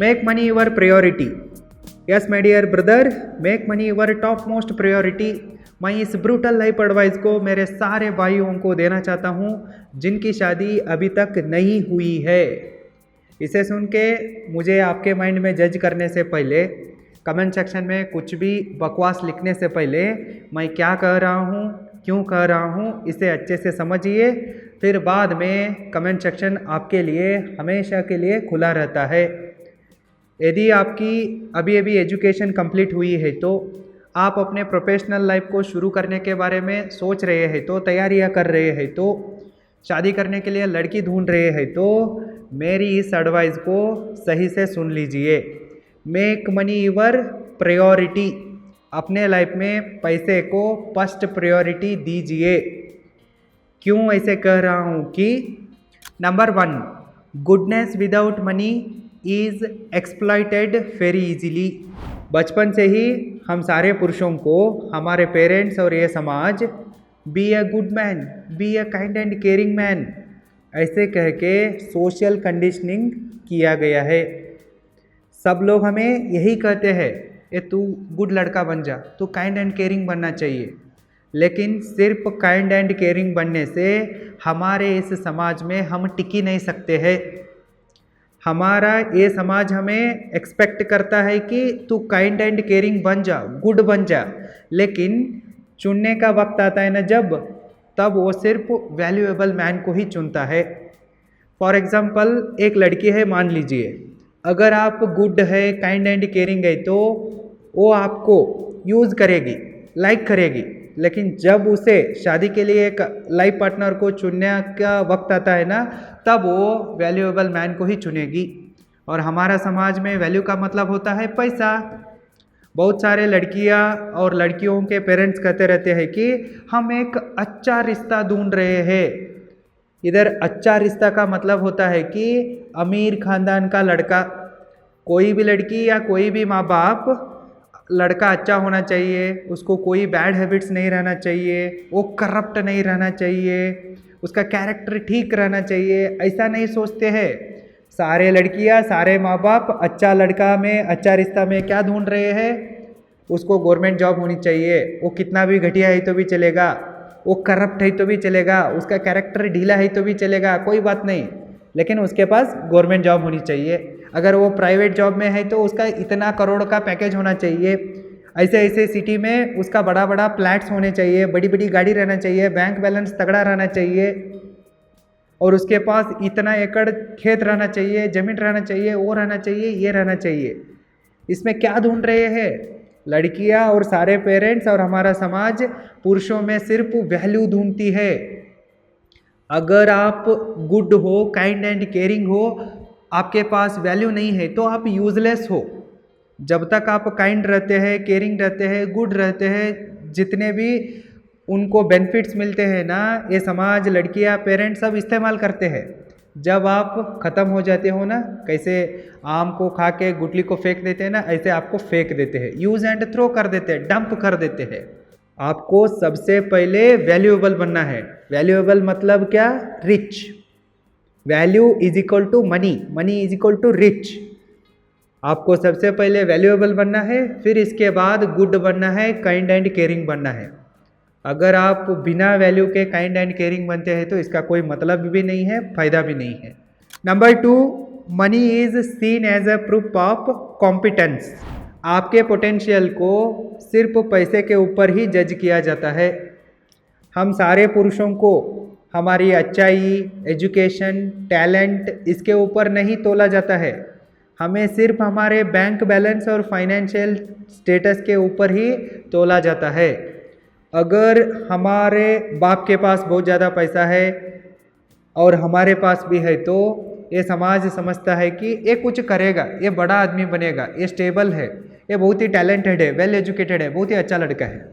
Make money your priority. Yes, my dear brother, make money your top most priority. मैं इस brutal life advice को मेरे सारे भाइयों को देना चाहता हूँ जिनकी शादी अभी तक नहीं हुई है। इसे सुन के मुझे आपके माइंड में जज करने से पहले, कमेंट सेक्शन में कुछ भी बकवास लिखने से पहले मैं क्या कह रहा हूँ, क्यों कह रहा हूँ, इसे अच्छे से समझिए। फिर बाद में कमेंट सेक्शन आपके लिए हमेशा के लिए खुला रहता है। यदि आपकी अभी अभी एजुकेशन कंप्लीट हुई है तो आप अपने प्रोफेशनल लाइफ को शुरू करने के बारे में सोच रहे हैं तो, तैयारियां कर रहे हैं तो, शादी करने के लिए लड़की ढूंढ रहे हैं तो मेरी इस एडवाइस को सही से सुन लीजिए। Make money your priority. अपने लाइफ में पैसे को फर्स्ट प्रायोरिटी दीजिए। क्यों ऐसे कह रहा हूँ कि number 1, goodness without money is exploited very easily. बचपन से ही हम सारे पुरुषों को हमारे पेरेंट्स और ये समाज be a good man, be a kind and caring man ऐसे कह के सोशल कंडीशनिंग किया गया है। सब लोग हमें यही कहते हैं, ये तू गुड लड़का बन जा, तू काइंड एंड केयरिंग बनना चाहिए। लेकिन सिर्फ काइंड एंड केयरिंग बनने से हमारे इस समाज में हम टिकी नहीं सकते हैं। हमारा ये समाज हमें एक्सपेक्ट करता है कि तू काइंड एंड केयरिंग बन जा, गुड बन जा, लेकिन चुनने का वक्त आता है ना जब, तब वो सिर्फ वैल्यूएबल मैन को ही चुनता है। फॉर एग्जाम्पल, एक लड़की है मान लीजिए, अगर आप गुड है, काइंड एंड केयरिंग है तो वो आपको यूज़ करेगी, लाइक करेगी, लेकिन जब उसे शादी के लिए एक लाइफ पार्टनर को चुनने का वक्त आता है ना, तब वो वैल्यूएबल मैन को ही चुनेगी। और हमारा समाज में वैल्यू का मतलब होता है पैसा। बहुत सारे लड़कियां और लड़कियों के पेरेंट्स कहते रहते हैं कि हम एक अच्छा रिश्ता ढूंढ रहे हैं। इधर अच्छा रिश्ता का मतलब होता है कि अमीर खानदान का लड़का। कोई भी लड़की या कोई भी माँ बाप, लड़का अच्छा होना चाहिए, उसको कोई बैड हैबिट्स नहीं रहना चाहिए, वो करप्ट नहीं रहना चाहिए, उसका कैरेक्टर ठीक रहना चाहिए, ऐसा नहीं सोचते हैं। सारे लड़कियां, सारे माँ बाप अच्छा लड़का में, अच्छा रिश्ता में क्या ढूंढ रहे हैं? उसको गवर्नमेंट जॉब होनी चाहिए, वो कितना भी घटिया है तो भी चलेगा, वो करप्ट है तो भी चलेगा, उसका कैरेक्टर ढीला है तो भी चलेगा, कोई बात नहीं, लेकिन उसके पास गवर्नमेंट जॉब होनी चाहिए। अगर वो प्राइवेट जॉब में है तो उसका इतना करोड़ का पैकेज होना चाहिए, ऐसे ऐसे सिटी में उसका बड़ा बड़ा फ्लैट्स होने चाहिए, बड़ी बड़ी गाड़ी रहना चाहिए, बैंक बैलेंस तगड़ा रहना चाहिए, और उसके पास इतना एकड़ खेत रहना चाहिए, ज़मीन रहना चाहिए, वो रहना चाहिए, ये रहना चाहिए। इसमें क्या ढूंढ रहे हैं लड़कियां और सारे पेरेंट्स और हमारा समाज? पुरुषों में सिर्फ वैल्यू ढूंढती है। अगर आप गुड हो, काइंड एंड केयरिंग हो, आपके पास वैल्यू नहीं है तो आप यूजलेस हो। जब तक आप काइंड रहते हैं, केयरिंग रहते हैं, गुड रहते हैं, जितने भी उनको बेनिफिट्स मिलते हैं ना, ये समाज, लड़कियां, पेरेंट्स सब इस्तेमाल करते हैं। जब आप ख़त्म हो जाते हो ना, कैसे आम को खा के गुटली को फेंक देते हैं ना, ऐसे आपको फेंक देते हैं, यूज़ एंड थ्रो कर देते हैं, डंप कर देते हैं। आपको सबसे पहले वैल्यूएबल बनना है। वैल्यूएबल मतलब क्या? Rich. Value is equal to money, money is equal to rich. आपको सबसे पहले वैल्यूएबल बनना है, फिर इसके बाद गुड बनना है, काइंड एंड केयरिंग बनना है। अगर आप बिना वैल्यू के काइंड एंड केयरिंग बनते हैं तो इसका कोई मतलब भी नहीं है, फ़ायदा भी नहीं है। Number 2, money is seen as a proof of competence. आपके पोटेंशियल को सिर्फ पैसे के ऊपर ही जज किया जाता है। हम सारे पुरुषों को हमारी अच्छाई, एजुकेशन, टैलेंट, इसके ऊपर नहीं तोला जाता है। हमें सिर्फ हमारे बैंक बैलेंस और फाइनेंशियल स्टेटस के ऊपर ही तोला जाता है। अगर हमारे बाप के पास बहुत ज़्यादा पैसा है और हमारे पास भी है तो ये समाज समझता है कि ये कुछ करेगा, ये बड़ा आदमी बनेगा, ये स्टेबल है, ये बहुत ही टैलेंटेड है, वेल एजुकेटेड है, बहुत ही अच्छा लड़का है।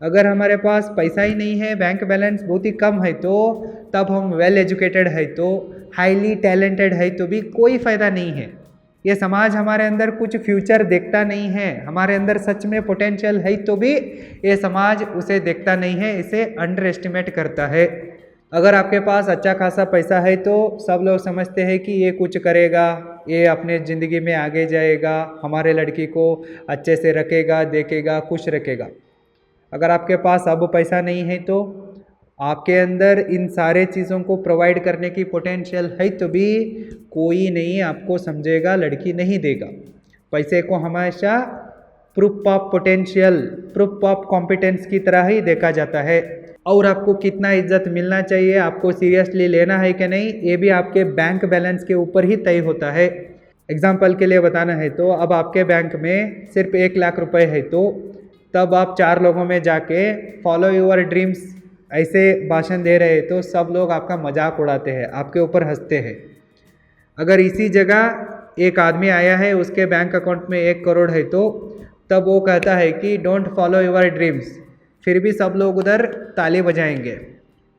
अगर हमारे पास पैसा ही नहीं है, बैंक बैलेंस बहुत ही कम है, तो तब हम वेल एजुकेटेड है तो, हाईली टैलेंटेड है तो भी कोई फ़ायदा नहीं है। ये समाज हमारे अंदर कुछ फ्यूचर देखता नहीं है। हमारे अंदर सच में पोटेंशियल है तो भी ये समाज उसे देखता नहीं है, इसे अंडर एस्टिमेट करता है। अगर आपके पास अच्छा खासा पैसा है तो सब लोग समझते हैं कि ये कुछ करेगा, ये अपने ज़िंदगी में आगे जाएगा, हमारे लड़की को अच्छे से रखेगा, देखेगा, खुश रखेगा। अगर आपके पास अब पैसा नहीं है तो आपके अंदर इन सारे चीज़ों को प्रोवाइड करने की पोटेंशियल है तो भी कोई नहीं आपको समझेगा, लड़की नहीं देगा। पैसे को हमेशा proof of potential, proof of competence की तरह ही देखा जाता है। और आपको कितना इज्जत मिलना चाहिए, आपको सीरियसली लेना है कि नहीं, ये भी आपके बैंक बैलेंस के ऊपर ही तय होता है। एग्जाम्पल के लिए बताना है तो अब आपके बैंक में सिर्फ 1 लाख रुपए है तो तब आप 4 लोगों में जाके फॉलो योर ड्रीम्स ऐसे भाषण दे रहे तो सब लोग आपका मजाक उड़ाते हैं, आपके ऊपर हंसते हैं। अगर इसी जगह एक आदमी आया है, उसके बैंक अकाउंट में 1 करोड़ है तो तब वो कहता है कि डोंट फॉलो योर ड्रीम्स, फिर भी सब लोग उधर ताली बजाएंगे,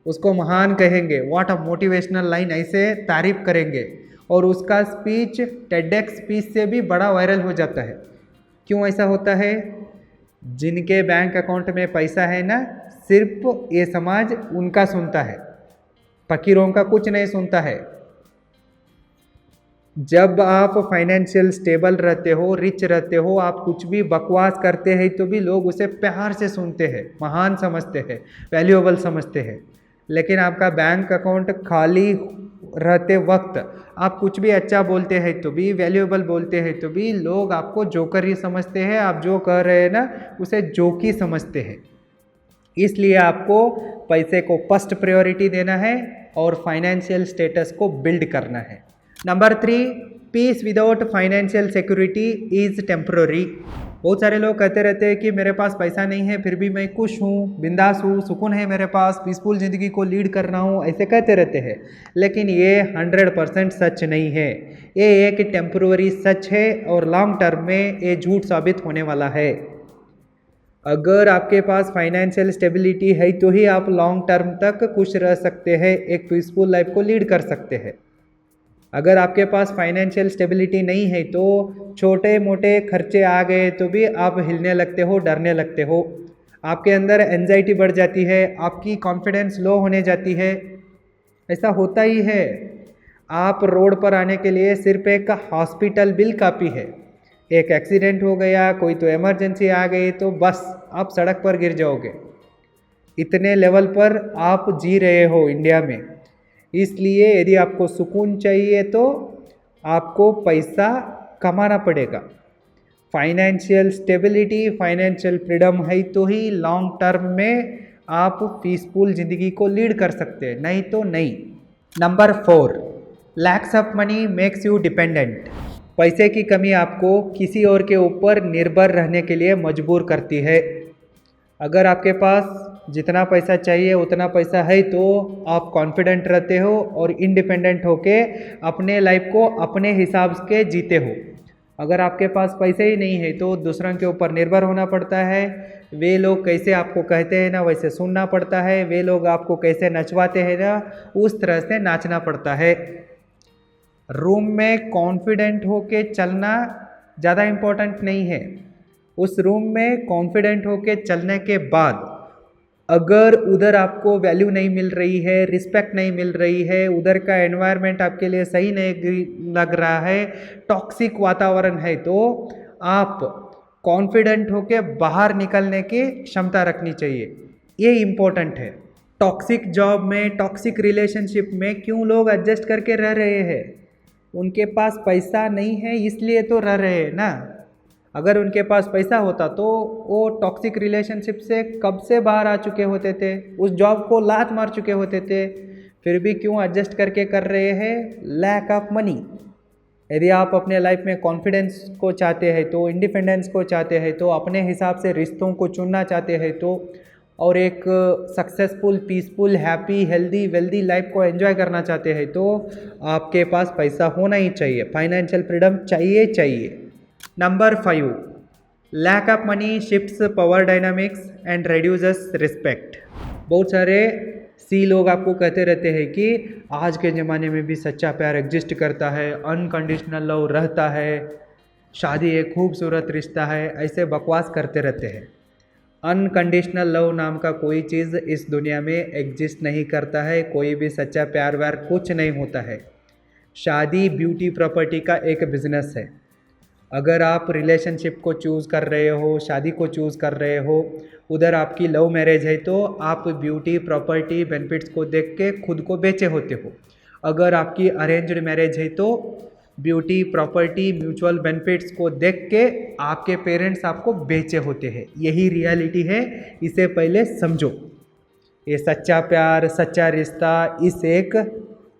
उसको महान कहेंगे, व्हाट अ मोटिवेशनल लाइन, ऐसे तारीफ करेंगे और उसका स्पीच टेडेक्स स्पीच से भी बड़ा वायरल हो जाता है। क्यों ऐसा होता है? जिनके बैंक अकाउंट में पैसा है ना, सिर्फ ये समाज उनका सुनता है, फकीरों का कुछ नहीं सुनता है। जब आप फाइनेंशियल स्टेबल रहते हो, रिच रहते हो, आप कुछ भी बकवास करते हैं तो भी लोग उसे प्यार से सुनते हैं, महान समझते हैं, वैल्यूएबल समझते हैं। लेकिन आपका बैंक अकाउंट खाली रहते वक्त आप कुछ भी अच्छा बोलते हैं तो भी, वैल्यूएबल बोलते हैं तो भी लोग आपको जोकर ही समझते हैं, आप जो कह रहे हैं ना उसे जोकी समझते हैं। इसलिए आपको पैसे को फर्स्ट प्रायोरिटी देना है और फाइनेंशियल स्टेटस को बिल्ड करना है। Number 3, peace without financial security is temporary. बहुत सारे लोग कहते रहते हैं कि मेरे पास पैसा नहीं है फिर भी मैं खुश हूँ, बिंदास हूँ, सुकून है मेरे पास, पीसफुल ज़िंदगी को लीड कर रहा हूँ, ऐसे कहते रहते हैं। लेकिन ये 100% सच नहीं है, ये एक टेम्प्रोरी सच है और लॉन्ग टर्म में ये झूठ साबित होने वाला है। अगर आपके पास फाइनेंशियल स्टेबिलिटी है तो ही आप लॉन्ग टर्म तक खुश रह सकते हैं, एक पीसफुल लाइफ को लीड कर सकते हैं। अगर आपके पास फाइनेंशियल स्टेबिलिटी नहीं है तो छोटे मोटे खर्चे आ गए तो भी आप हिलने लगते हो, डरने लगते हो, आपके अंदर एंजाइटी बढ़ जाती है, आपकी कॉन्फिडेंस लो होने जाती है। ऐसा होता ही है। आप रोड पर आने के लिए सिर्फ एक हॉस्पिटल बिल काफ़ी है, एक एक्सीडेंट हो गया, कोई तो इमरजेंसी आ गई तो बस आप सड़क पर गिर जाओगे। इतने लेवल पर आप जी रहे हो इंडिया में। इसलिए यदि आपको सुकून चाहिए तो आपको पैसा कमाना पड़ेगा। फाइनेंशियल स्टेबिलिटी, फाइनेंशियल फ्रीडम है तो ही लॉन्ग टर्म में आप पीसफुल ज़िंदगी को लीड कर सकते हैं, नहीं तो नहीं। Number 4, lakhs of money makes you dependent. पैसे की कमी आपको किसी और के ऊपर निर्भर रहने के लिए मजबूर करती है। अगर आपके पास जितना पैसा चाहिए उतना पैसा है तो आप कॉन्फिडेंट रहते हो और इंडिपेंडेंट होके अपने लाइफ को अपने हिसाब के जीते हो। अगर आपके पास पैसे ही नहीं है तो दूसरों के ऊपर निर्भर होना पड़ता है, वे लोग कैसे आपको कहते हैं ना वैसे सुनना पड़ता है, वे लोग आपको कैसे नचवाते हैं ना उस तरह से नाचना पड़ता है। रूम में कॉन्फिडेंट होके चलना ज़्यादा इम्पोर्टेंट नहीं है, उस रूम में कॉन्फिडेंट होके चलने के बाद अगर उधर आपको वैल्यू नहीं मिल रही है, रिस्पेक्ट नहीं मिल रही है, उधर का एनवायरनमेंट आपके लिए सही नहीं लग रहा है, टॉक्सिक वातावरण है, तो आप कॉन्फिडेंट होके बाहर निकलने की क्षमता रखनी चाहिए। ये इम्पोर्टेंट है। टॉक्सिक जॉब में, टॉक्सिक रिलेशनशिप में क्यों लोग एडजस्ट करके रह रहे हैं? उनके पास पैसा नहीं है इसलिए तो रह रहे हैं ना। अगर उनके पास पैसा होता तो वो टॉक्सिक रिलेशनशिप से कब से बाहर आ चुके होते थे, उस जॉब को लात मार चुके होते थे, फिर भी क्यों एडजस्ट करके कर रहे हैं? Lack of money. यदि आप अपने लाइफ में कॉन्फिडेंस को चाहते हैं तो, इंडिपेंडेंस को चाहते हैं तो, अपने हिसाब से रिश्तों को चुनना चाहते हैं तो, और एक successful, peaceful, happy, healthy, wealthy life को एंजॉय करना चाहते हैं तो आपके पास पैसा होना ही चाहिए, फाइनेंशियल फ्रीडम चाहिए। Number 5, lack of money shifts power dynamics and reduces respect. बहुत सारे लोग आपको कहते रहते हैं कि आज के ज़माने में भी सच्चा प्यार एग्जिस्ट करता है, अनकंडीशनल लव रहता है, शादी एक खूबसूरत रिश्ता है, ऐसे बकवास करते रहते हैं। अनकंडीशनल लव नाम का कोई चीज़ इस दुनिया में एग्जिस्ट नहीं करता है। कोई भी सच्चा प्यार व्यार कुछ नहीं होता है। शादी ब्यूटी प्रॉपर्टी का एक बिजनेस है। अगर आप रिलेशनशिप को चूज़ कर रहे हो, शादी को चूज़ कर रहे हो, उधर आपकी लव मैरिज है तो आप ब्यूटी प्रॉपर्टी बेनिफिट्स को देख के खुद को बेचे होते हो। अगर आपकी अरेंज्ड मैरिज है तो ब्यूटी प्रॉपर्टी म्यूचुअल बेनिफिट्स को देख के आपके पेरेंट्स आपको बेचे होते हैं। यही रियलिटी है, इसे पहले समझो। ये सच्चा प्यार, सच्चा रिश्ता, इस एक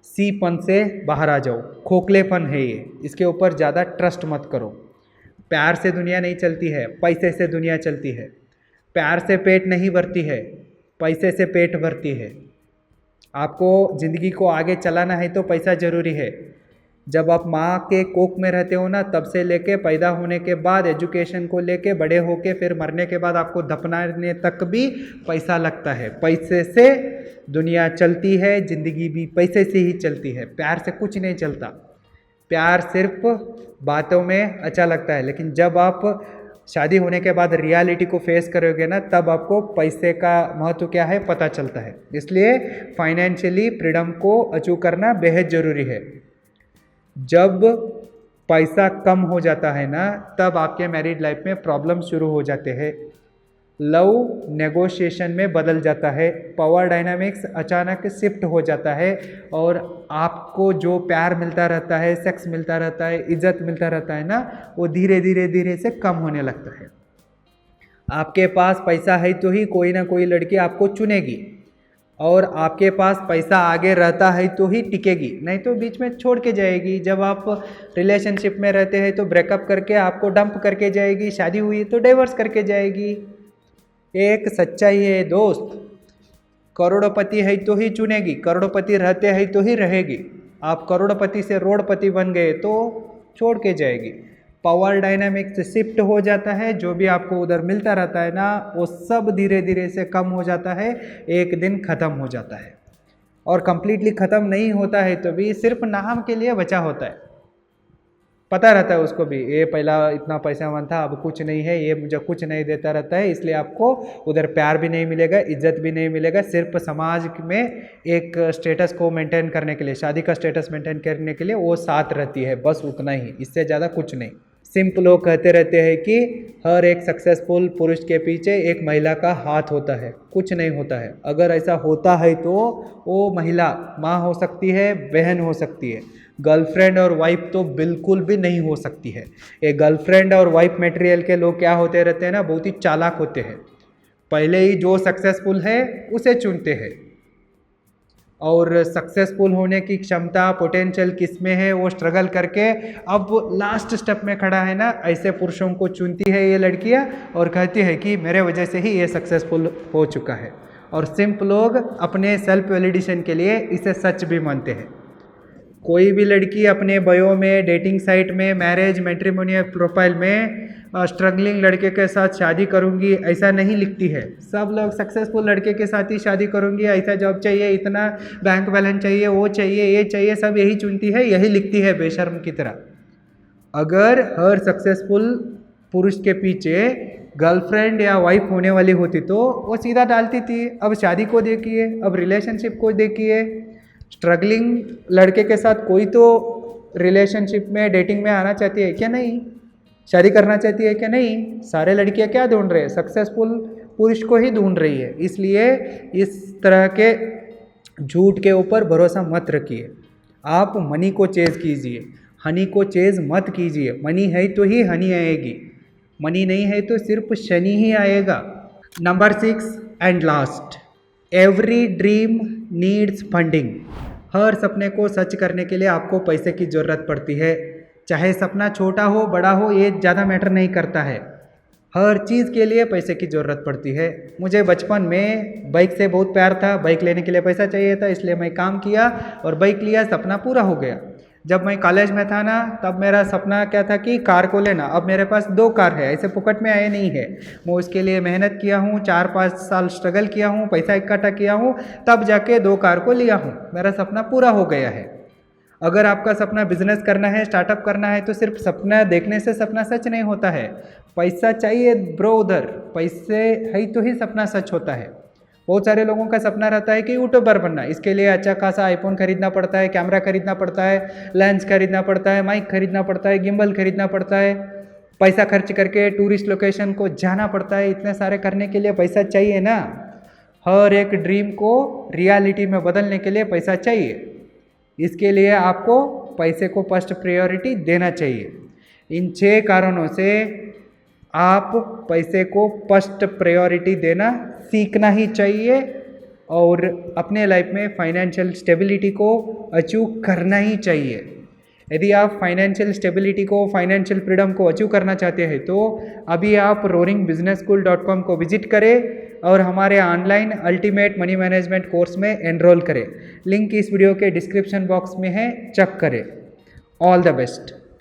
सीपन से बाहर आ जाओ। खोखलेपन है ये, इसके ऊपर ज़्यादा ट्रस्ट मत करो। प्यार से दुनिया नहीं चलती है, पैसे से दुनिया चलती है। प्यार से पेट नहीं भरती है, पैसे से पेट भरती है। आपको ज़िंदगी को आगे चलाना है तो पैसा ज़रूरी है। जब आप माँ के कोख में रहते हो ना, तब से लेके पैदा होने के बाद एजुकेशन को लेके बड़े होके फिर मरने के बाद आपको दफनाने तक भी पैसा लगता है। पैसे से दुनिया चलती है, ज़िंदगी भी पैसे से ही चलती है। प्यार से कुछ नहीं चलता। प्यार सिर्फ बातों में अच्छा लगता है, लेकिन जब आप शादी होने के बाद रियलिटी को फेस करोगे ना, तब आपको पैसे का महत्व क्या है पता चलता है। इसलिए फाइनेंशियली फ्रीडम को अचीव करना बेहद ज़रूरी है। जब पैसा कम हो जाता है ना, तब आपके मैरिड लाइफ में प्रॉब्लम शुरू हो जाते हैं। लव नेगोशिएशन में बदल जाता है। पावर डायनामिक्स अचानक शिफ्ट हो जाता है और आपको जो प्यार मिलता रहता है, सेक्स मिलता रहता है, इज्जत मिलता रहता है ना, वो धीरे धीरे से कम होने लगता है। आपके पास पैसा है तो ही कोई ना कोई लड़की आपको चुनेगी, और आपके पास पैसा आगे रहता है तो ही टिकेगी, नहीं तो बीच में छोड़ के जाएगी। जब आप रिलेशनशिप में रहते हैं तो ब्रेकअप करके आपको डंप करके जाएगी, शादी हुई तो डाइवर्स करके जाएगी। एक सच्चाई है दोस्त, करोड़पति है तो ही चुनेगी, करोड़पति रहते हैं तो ही रहेगी। आप करोड़पति से रोडपति बन गए तो छोड़ के जाएगी। पावर डायनामिक्स शिफ्ट हो जाता है। जो भी आपको उधर मिलता रहता है ना, वो सब धीरे धीरे से कम हो जाता है, एक दिन ख़त्म हो जाता है। और कंप्लीटली ख़त्म नहीं होता है तो भी सिर्फ नाम के लिए बचा होता है। पता रहता है उसको भी, ये पहला इतना पैसावान था, अब कुछ नहीं है, ये मुझे कुछ नहीं देता रहता है, इसलिए आपको उधर प्यार भी नहीं मिलेगा, इज्जत भी नहीं मिलेगा। सिर्फ समाज में एक स्टेटस को मेंटेन करने के लिए, शादी का स्टेटस मेंटेन करने के लिए वो साथ रहती है, बस उतना ही, इससे ज़्यादा कुछ नहीं। सिंपल लोग कहते रहते हैं कि हर एक सक्सेसफुल पुरुष के पीछे एक महिला का हाथ होता है। कुछ नहीं होता है। अगर ऐसा होता है तो वो महिला माँ हो सकती है, बहन हो सकती है, गर्लफ्रेंड और वाइफ तो बिल्कुल भी नहीं हो सकती है। ये गर्लफ्रेंड और वाइफ मटेरियल के लोग क्या होते रहते हैं ना, बहुत ही चालाक होते हैं। पहले ही जो सक्सेसफुल है उसे चुनते हैं, और सक्सेसफुल होने की क्षमता पोटेंशियल किस में है वो स्ट्रगल करके अब लास्ट स्टेप में खड़ा है ना, ऐसे पुरुषों को चुनती है ये लड़कियां और कहती है कि मेरे वजह से ही ये सक्सेसफुल हो चुका है। और सिंपल लोग अपने सेल्फ वैलिडेशन के लिए इसे सच भी मानते हैं। कोई भी लड़की अपने बायो में, डेटिंग साइट में, मैरिज मैट्रिमोनियल प्रोफाइल में स्ट्रगलिंग लड़के के साथ शादी करूंगी ऐसा नहीं लिखती है। सब लोग सक्सेसफुल लड़के के साथ ही शादी करूंगी, ऐसा जॉब चाहिए, इतना बैंक बैलेंस चाहिए, वो चाहिए, ये चाहिए, सब यही चुनती है, यही लिखती है बेशर्म की तरह। अगर हर सक्सेसफुल पुरुष के पीछे गर्लफ्रेंड या वाइफ होने वाली होती तो वो सीधा डालती थी। अब शादी को देखिए, अब रिलेशनशिप को देखिए। स्ट्रगलिंग लड़के के साथ कोई तो रिलेशनशिप में, डेटिंग में आना चाहती है क्या? नहीं। शादी करना चाहती है क्या? नहीं। सारे लड़कियां क्या ढूंढ रहे हैं? सक्सेसफुल पुरुष को ही ढूंढ रही है। इसलिए इस तरह के झूठ के ऊपर भरोसा मत रखिए। आप मनी को चेज कीजिए, हनी को चेज मत कीजिए। मनी है तो ही हनी आएगी, मनी नहीं है तो सिर्फ शनि ही आएगा। Number 6 and last, every dream needs funding. हर सपने को सच करने के लिए आपको पैसे की ज़रूरत पड़ती है। चाहे सपना छोटा हो बड़ा हो, ये ज़्यादा मैटर नहीं करता है। हर चीज़ के लिए पैसे की ज़रूरत पड़ती है। मुझे बचपन में बाइक से बहुत प्यार था, बाइक लेने के लिए पैसा चाहिए था, इसलिए मैं काम किया और बाइक लिया, सपना पूरा हो गया। जब मैं कॉलेज में था ना, तब मेरा सपना क्या था कि कार को लेना। अब मेरे पास 2 कार है, ऐसे पुकट में आए नहीं है। मैं उसके लिए मेहनत किया हूँ, 4-5 साल स्ट्रगल किया हूँ, पैसा इकट्ठा किया हूँ, तब जाके 2 कार को लिया हूँ। मेरा सपना पूरा हो गया है। अगर आपका सपना बिजनेस करना है, स्टार्टअप करना है, तो सिर्फ सपना देखने से सपना सच नहीं होता है। पैसा चाहिए ब्रो, उधर पैसे है तो ही सपना सच होता है। बहुत सारे लोगों का सपना रहता है कि यूट्यूबर बनना, इसके लिए अच्छा खासा आईफोन खरीदना पड़ता है, कैमरा खरीदना पड़ता है, लेंस खरीदना पड़ता है, माइक खरीदना पड़ता है, गिम्बल खरीदना पड़ता है, पैसा खर्च करके टूरिस्ट लोकेशन को जाना पड़ता है। इतने सारे करने के लिए पैसा चाहिए ना। हर एक ड्रीम को रियलिटी में बदलने के लिए पैसा चाहिए। इसके लिए आपको पैसे को फर्स्ट प्रायोरिटी देना चाहिए। इन 6 कारणों से आप पैसे को फर्स्ट प्रायोरिटी देना सीखना ही चाहिए और अपने लाइफ में फाइनेंशियल स्टेबिलिटी को अचीव करना ही चाहिए। यदि आप फाइनेंशियल स्टेबिलिटी को, फाइनेंशियल फ्रीडम को अचीव करना चाहते हैं तो अभी आप roaringbusinessschool.com को विजिट करें और हमारे online ultimate money management course में एनरोल करें। लिंक इस वीडियो के डिस्क्रिप्शन बॉक्स में है, चेक करें। All the best.